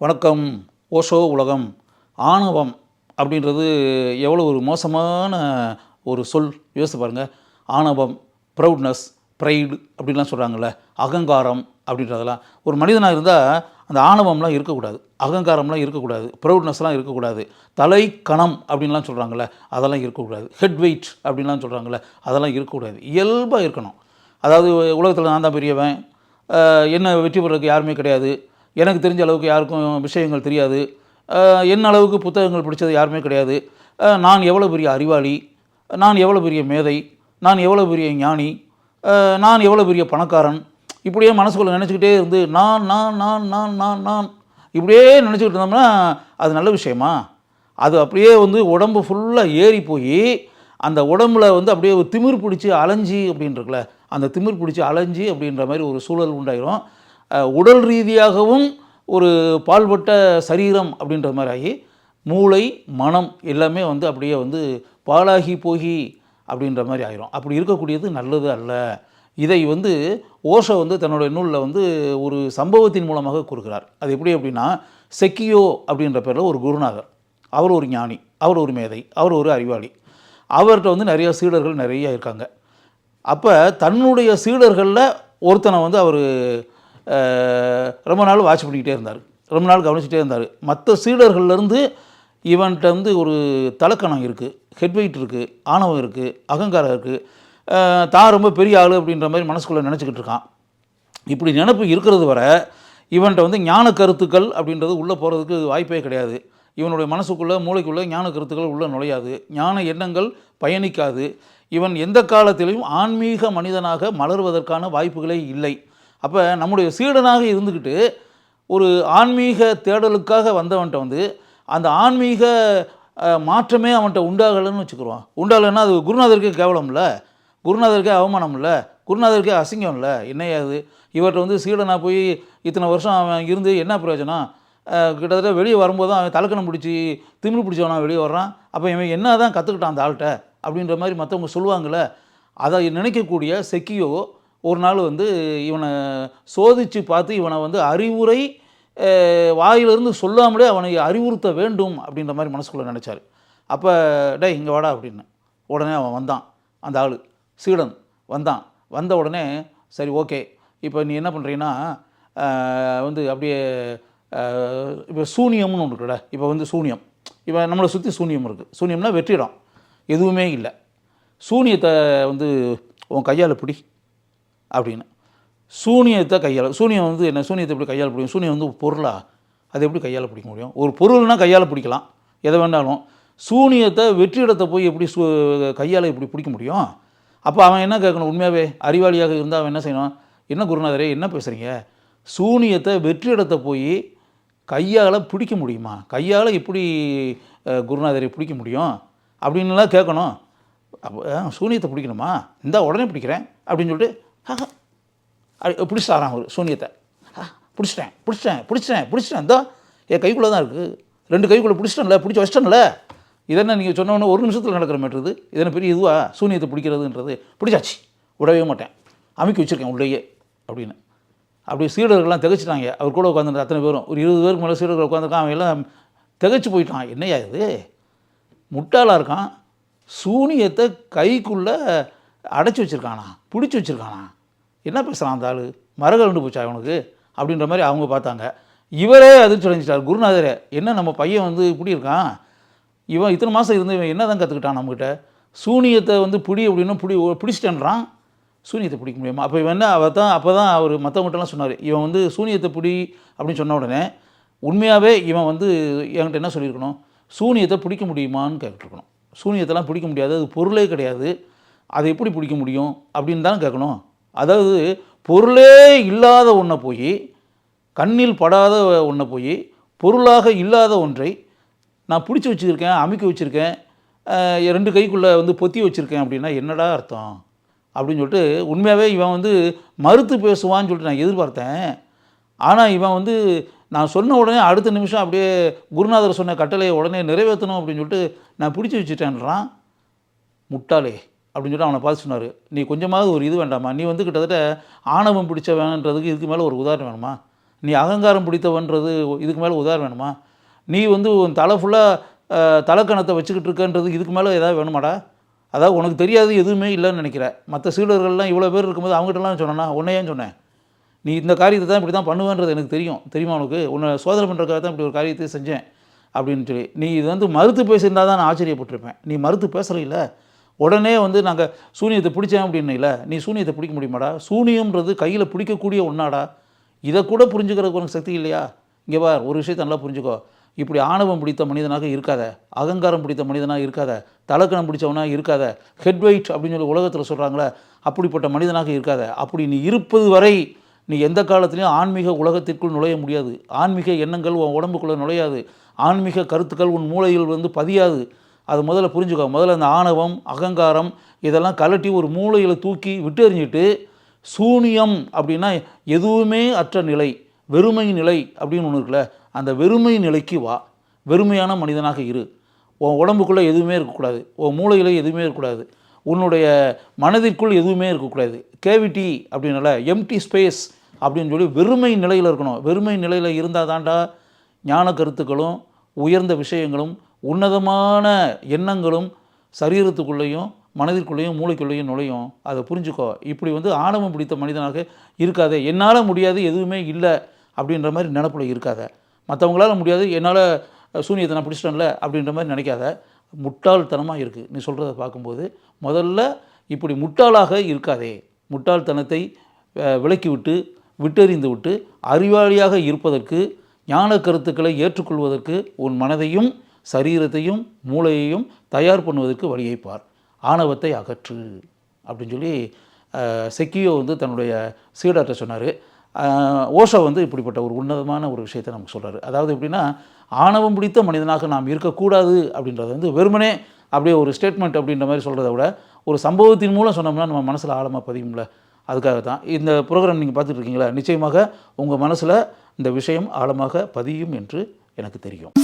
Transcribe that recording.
வணக்கம். ஓஷோ உலகம். ஆணவம் அப்படின்றது எவ்வளோ ஒரு மோசமான ஒரு சொல் யோசித்து பாருங்கள். ஆணவம், ப்ரௌட்னஸ், ப்ரைடு அப்படின்லாம் சொல்கிறாங்கள்ல, அகங்காரம் அப்படின்றதெல்லாம். ஒரு மனிதனாக இருந்தால் அந்த ஆணவம்லாம் இருக்கக்கூடாது, அகங்காரம்லாம் இருக்கக்கூடாது, ப்ரௌட்னஸ்லாம் இருக்கக்கூடாது, தலைக்கணம் அப்படின்லாம் சொல்கிறாங்கள்ல, அதெல்லாம் இருக்கக்கூடாது, ஹெட் வெயிட் அப்படின்லாம் சொல்கிறாங்கள்ல, அதெல்லாம் இருக்கக்கூடாது. இயல்பாக இருக்கணும். அதாவது உலகத்தில் நான் தான் பெரியவன், என்ன வெற்றி பெறதுக்கு யாருமே கிடையாது, எனக்கு தெரிஞ்ச அளவுக்கு யாருக்கும் விஷயங்கள் தெரியாது, என்ன அளவுக்கு புத்தகங்கள் படித்தது யாருமே கிடையாது, நான் எவ்வளோ பெரிய அறிவாளி, நான் எவ்வளோ பெரிய மேதை, நான் எவ்வளோ பெரிய ஞானி, நான் எவ்வளோ பெரிய பணக்காரன், இப்படியே மனசுக்குள்ளே நினச்சிக்கிட்டே இருந்து நான் நான் நான் நான் நான் நான் இப்படியே நினச்சிக்கிட்டு இருந்தோம்னா அது நல்ல விஷயமா? அது அப்படியே உடம்பு ஃபுல்லாக ஏறி போய் அந்த உடம்புல அப்படியே ஒரு திமிர் பிடிச்சி அலைஞ்சி அப்படின்றக்குல, அந்த திமிர் பிடிச்சி அலைஞ்சி அப்படின்ற மாதிரி ஒரு சூழல் உண்டாயிரும். உடல் ரீதியாகவும் ஒரு பால்பட்ட சரீரம் அப்படின்ற மாதிரி ஆகி மூளை, மனம் எல்லாமே அப்படியே பாழாகி போகி அப்படின்ற மாதிரி ஆயிரும். அப்படி இருக்கக்கூடியது நல்லது அல்ல. இதை ஓஷோ தன்னுடைய நூலில் ஒரு சம்பவத்தின் மூலமாக கூறுகிறார். அது எப்படி அப்படின்னா, செக்கியோ அப்படின்ற பேரில் ஒரு குருநாதர், அவர் ஒரு ஞானி, அவர் ஒரு மேதை, அவர் ஒரு அறிவாளி. அவர்கிட்ட நிறைய சீடர்கள் நிறைய இருக்காங்க. அப்போ தன்னுடைய சீடர்களில் ஒருத்தனை அவர் ரொம்ப நாள் வாட்ச் பண்ணிக்கிட்டே இருந்தார், ரொம்ப நாள் கவனிச்சிட்டே இருந்தார். மற்ற சீடர்கள்லேருந்து இவன்கிட்ட ஒரு தலக்கணம் இருக்குது, ஹெட் வெயிட் இருக்குது, ஆணவம் இருக்குது, அகங்காரம் இருக்குது, தான் ரொம்ப பெரிய ஆள் அப்படின்ற மாதிரி மனசுக்குள்ளே நினச்சிக்கிட்டு இருக்கான். இப்படி நினப்பு இருக்கிறது வரை இவன்கிட்ட ஞான கருத்துக்கள் அப்படின்றது உள்ளே போகிறதுக்கு வாய்ப்பே கிடையாது. இவனுடைய மனசுக்குள்ளே, மூளைக்குள்ளே ஞான கருத்துக்கள் உள்ளே நுழையாது, ஞான எண்ணங்கள் பயணிக்காது. இவன் எந்த காலத்திலையும் ஆன்மீக மனிதனாக மலர்வதற்கான வாய்ப்புகளே இல்லை. அப்போ நம்முடைய சீடனாக இருந்துக்கிட்டு ஒரு ஆன்மீக தேடலுக்காக வந்தவன்கிட்ட அந்த ஆன்மீக மாற்றமே அவன்கிட்ட உண்டாகலைன்னு வச்சுக்கிறோம். உண்டாகலைன்னா அது குருநாதருக்கே கேவலம் இல்லை, குருநாதருக்கே அவமானம் இல்லை, குருநாதருக்கே அசிங்கம் இல்லை. என்னையாது இவர்கிட்ட சீடனாக போய் இத்தனை வருஷம் அவன் இருந்து என்ன பிரயோஜனம்? கிட்டத்தட்ட வெளியே வரும்போது தான் அவன் தலைக்கணம் பிடிச்சி திமிரு பிடிச்சவனா வெளியே வர்றான். அப்போ இவன் என்ன தான் கற்றுக்கிட்டான் அந்த ஆள்கிட்ட அப்படின்ற மாதிரி மற்றவங்க சொல்லுவாங்கள்ல. அதை நினைக்கக்கூடிய செக்கியோ ஒரு நாள் இவனை சோதித்து பார்த்து இவனை அறிவுரை வாயிலிருந்து சொல்லாமலே அவனை அறிவுறுத்த வேண்டும் அப்படின்ற மாதிரி மனசுக்குள்ளே நினச்சார். அப்போ டேய் இங்கே வாடா அப்படின்னு உடனே அவன் வந்தான். அந்த ஆள் சீடன் வந்தான். வந்த உடனே சரி ஓகே, இப்போ நீ என்ன பண்ணுறீன்னா அப்படியே இப்போ சூனியம்னு ஒன்று இருக்குல்ல, இப்போ சூனியம், இப்போ நம்மளை சுற்றி சூனியம் இருக்குது. சூனியம்னா வெற்றிடம், எதுவுமே இல்லை. சூனியத்தை உன் கையால் பிடி அப்படின்னு. சூனியத்தை கையால், சூனியம் என்ன, சூனியத்தை எப்படி கையால் பிடிக்கும்? சூனியம் பொருளா? அது எப்படி கையால் பிடிக்க முடியும்? ஒரு பொருள்னால் கையால் பிடிக்கலாம், எதை வேண்டாலும். சூனியத்தை வெற்றிடத்தை போய் எப்படி கையால் எப்படி பிடிக்க முடியும்? அப்போ அவன் என்ன கேட்கணும்? உண்மையாகவே அறிவாளியாக இருந்தால் அவன் என்ன செய்யணும்? என்ன குருநாதரே என்ன பேசுகிறீங்க? சூனியத்தை வெற்றிடத்தை போய் கையால் பிடிக்க முடியுமா? கையால் எப்படி குருநாதரை பிடிக்க முடியும் அப்படின்லாம் கேட்கணும். அப்போ சூனியத்தை பிடிக்கணுமா? இந்தா உடனே பிடிக்கிறேன் அப்படின்னு சொல்லிட்டு பிடிச்சிட்டாரான் ஒரு சூனியத்தை. பிடிச்சிட்டேன் இந்தா என் கைக்குள்ளே தான் இருக்குது, 2 கைக்குள்ளே பிடிச்சிட்டேன்ல, பிடிச்சி வச்சிட்டேன்ல. இதென்ன நீங்கள் சொன்னோன்னே ஒரு நிமிஷத்தில் நடக்கிற மாட்டுறது, இதென்ன பெரிய இதுவா சூனியத்தை பிடிக்கிறதுன்றது? பிடிச்சாச்சு, விடவே மாட்டேன், அமுக்கி வச்சுருக்கேன் உள்ளேயே அப்படின்னு. அப்படி சீடர்கள்லாம் திகைச்சிட்டாங்க. அவர் கூட உட்காந்துருந்த அத்தனை பேரும், ஒரு 20 பேருக்கு மேலே சீடர்கள் உட்காந்துருக்கான். அவன் எல்லாம் திகைச்சு போயிட்டான். என்னையா இது, முட்டாளாக இருக்கான், சூனியத்தை கைக்குள்ளே அடைச்சி வச்சுருக்கானா, பிடிச்சி வச்சுருக்கானா, என்ன பேசுகிறான் அந்த ஆள், மரகண்டு போச்சா அவனுக்கு அப்படின்ற மாதிரி அவங்க பார்த்தாங்க. இவரே அதிர்ச்சி அடைஞ்சிட்டார். குருநாதரே என்ன நம்ம பையன் இப்படி இருக்கான், இவன் இத்தனை மாதம் இருந்து இவன் என்ன தான் கற்றுக்கிட்டான் நம்மக்கிட்ட? சூனியத்தை பிடி அப்படின்னா பிடிச்சிட்டேன்றான், சூனியத்தை பிடிக்க முடியுமா? அப்போ இவன் என்ன அப்போ தான் அவர் மற்றவங்கள்ட்டலாம் சொன்னார். இவன் சூனியத்தை பிடி அப்படின்னு சொன்ன உடனே உண்மையாகவே இவன் என்கிட்ட என்ன சொல்லியிருக்கணும்? சூனியத்தை பிடிக்க முடியுமான்னு கேட்டுருக்கணும். சூனியத்தெல்லாம் பிடிக்க முடியாது, அது பொருளே கிடையாது, அதை எப்படி பிடிக்க முடியும் அப்படின்னு தான் கேட்கணும். அதாவது பொருளே இல்லாத ஒன்றை போய், கண்ணில் படாத ஒன்றை போய், பொருளாக இல்லாத ஒன்றை நான் பிடிச்சி வச்சுருக்கேன், அமுக்கி வச்சுருக்கேன், 2 கைக்குள்ளே பொத்தி வச்சுருக்கேன் அப்படின்னா என்னடா அர்த்தம் அப்படின்னு சொல்லிட்டு உண்மையாகவே இவன் மறுத்து பேசுவான்னு சொல்லிட்டு நான் எதிர்பார்த்தேன். ஆனால் இவன் நான் சொன்ன உடனே அடுத்த நிமிஷம் அப்படியே குருநாதர் சொன்ன கட்டளையை உடனே நிறைவேற்றணும் அப்படின்னு சொல்லிட்டு நான் பிடிச்சி வச்சுட்டேன்றான். முட்டாளே அப்படின்னு சொல்லிட்டு அவனை பார்த்து சொன்னார், நீ கொஞ்சமாவது ஒரு இது வேண்டாமா? நீ கிட்டத்தட்ட ஆணவம் பிடிச்ச வேணுன்றதுக்கு இதுக்கு மேலே ஒரு உதாரணம் வேணுமா? நீ அகங்காரம் பிடித்தவன்றது இதுக்கு மேலே உதாரணம் வேணுமா? நீ வந்து உன் தலை ஃபுல்லாக தலைக்கணத்தை வச்சுக்கிட்டு இருக்கன்றது இதுக்கு மேலே ஏதாவது வேணுமாடா? அதாவது உனக்கு தெரியாது எதுவுமே இல்லைன்னு நினைக்கிற. மற்ற சீடர்கள்லாம் இவ்வளோ பேர் இருக்கும்போது அவங்ககிட்டலாம் சொன்னேன்னா உன்னை ஏன் சொன்னேன்? நீ இந்த காரியத்தை தான் இப்படி தான் பண்ணுவேன்றது எனக்கு தெரியும். தெரியுமா உனக்கு? உன்னை சோதனை பண்ணுறதுக்காக தான் இப்படி ஒரு காரியத்தை செஞ்சேன் அப்படின்னு சொல்லி. நீ இது வந்து மறுத்து பேசியிருந்தால் தான் நான் ஆச்சரியப்பட்டிருப்பேன். நீ மறுத்து பேசுகிறீல்ல, உடனே வந்து நாங்கள் சூனியத்தை பிடிச்சேன் அப்படின்னில்ல, நீ சூனியத்தை பிடிக்க முடியுமாடா? சூனியம்ன்றது கையில் பிடிக்கக்கூடிய ஒன்றாடா? இதை கூட புரிஞ்சுக்கிறதுக்கு உனக்கு சக்தி இல்லையா? இங்கே பார், ஒரு விஷயத்தை நல்லா புரிஞ்சுக்கோ. இப்படி ஆணவம் பிடித்த மனிதனாக இருக்காத, அகங்காரம் பிடித்த மனிதனாக இருக்காத, தலக்கணம் பிடிச்சவனாக இருக்காத, ஹெட் வெயிட் அப்படின்னு சொல்லி உலகத்தில் சொல்கிறாங்களே, அப்படிப்பட்ட மனிதனாக இருக்காத. அப்படி நீ இருப்பது வரை நீ எந்த காலத்துலேயும் ஆன்மீக உலகத்திற்குள் நுழைய முடியாது. ஆன்மீக எண்ணங்கள் உன் உடம்புக்குள்ளே நுழையாது. ஆன்மீக கருத்துக்கள் உன் மூளையில் வந்து பதியாது. அது முதல்ல புரிஞ்சுக்கோ. முதல்ல அந்த ஆணவம், அகங்காரம் இதெல்லாம் கலட்டி ஒரு மூளையில் தூக்கி விட்டு எறிஞ்சிட்டு, சூனியம் அப்படின்னா எதுவுமே அற்ற நிலை, வெறுமை நிலை அப்படின்னு ஒன்று இருக்குல்ல, அந்த வெறுமை நிலைக்கு வா. வெறுமையான மனிதனாக இரு. உன் உடம்புக்குள்ளே எதுவுமே இருக்கக்கூடாது, உன் மூளையில் எதுவுமே இருக்கக்கூடாது, உன்னுடைய மனதிற்குள் எதுவுமே இருக்கக்கூடாது. கேவிட்டி அப்படின்னால எம்டி ஸ்பேஸ் அப்படின்னு சொல்லி வெறுமை நிலையில் இருக்கணும். வெறுமை நிலையில் இருந்தால் தாண்டா ஞான கருத்துக்களும் உயர்ந்த விஷயங்களும் உன்னதமான எண்ணங்களும் சரீரத்துக்குள்ளேயும் மனதிற்குள்ளேயும் மூளைக்குள்ளேயும் நுழையும். அதை புரிஞ்சுக்கோ. இப்படி வந்து ஆணவம் பிடித்த மனிதனாக இருக்காதே. என்னால் முடியாது, எதுவுமே இல்லை அப்படின்ற மாதிரி நினப்பில் இருக்காத. மற்றவங்களால முடியாது, என்னால் சூனியத்தை நான் பிடிச்சிட்டேன்ல அப்படின்ற மாதிரி நினைக்காத. முட்டாள்தனமாக இருக்குது நீ சொல்கிறத பார்க்கும்போது. முதல்ல இப்படி முட்டாளாக இருக்காதே. முட்டாள்தனத்தை விலக்கிவிட்டு விட்டெறிந்து விட்டு அறிவாளியாக இருப்பதற்கு, ஞான கருத்துக்களை ஏற்றுக்கொள்வதற்கு உன் மனதையும் சரீரத்தையும் மூளையையும் தயார் பண்ணுவதற்கு வழியை பார். ஆணவத்தை அகற்று அப்படின்னு சொல்லி செக்கியோ வந்து தன்னுடைய சீடர்கிட்ட சொன்னார். ஓஷோ வந்து இப்படிப்பட்ட ஒரு உன்னதமான ஒரு விஷயத்தை நமக்கு சொல்கிறாரு. அதாவது எப்படின்னா, ஆணவம் பிடித்த மனிதனாக நாம் இருக்கக்கூடாது அப்படின்றது வந்து வெறுமனே அப்படியே ஒரு ஸ்டேட்மெண்ட் அப்படின்ற மாதிரி சொல்கிறத விட ஒரு சம்பவத்தின் மூலம் சொன்னோம்னா நம்ம மனசில் ஆழமாக பதியும்ல. அதுக்காக தான் இந்த ப்ரோக்ராம் நீங்கள் பார்த்துட்டு இருக்கீங்களா, நிச்சயமாக உங்கள் மனசில் இந்த விஷயம் ஆழமாக பதியும் என்று எனக்கு தெரியும்.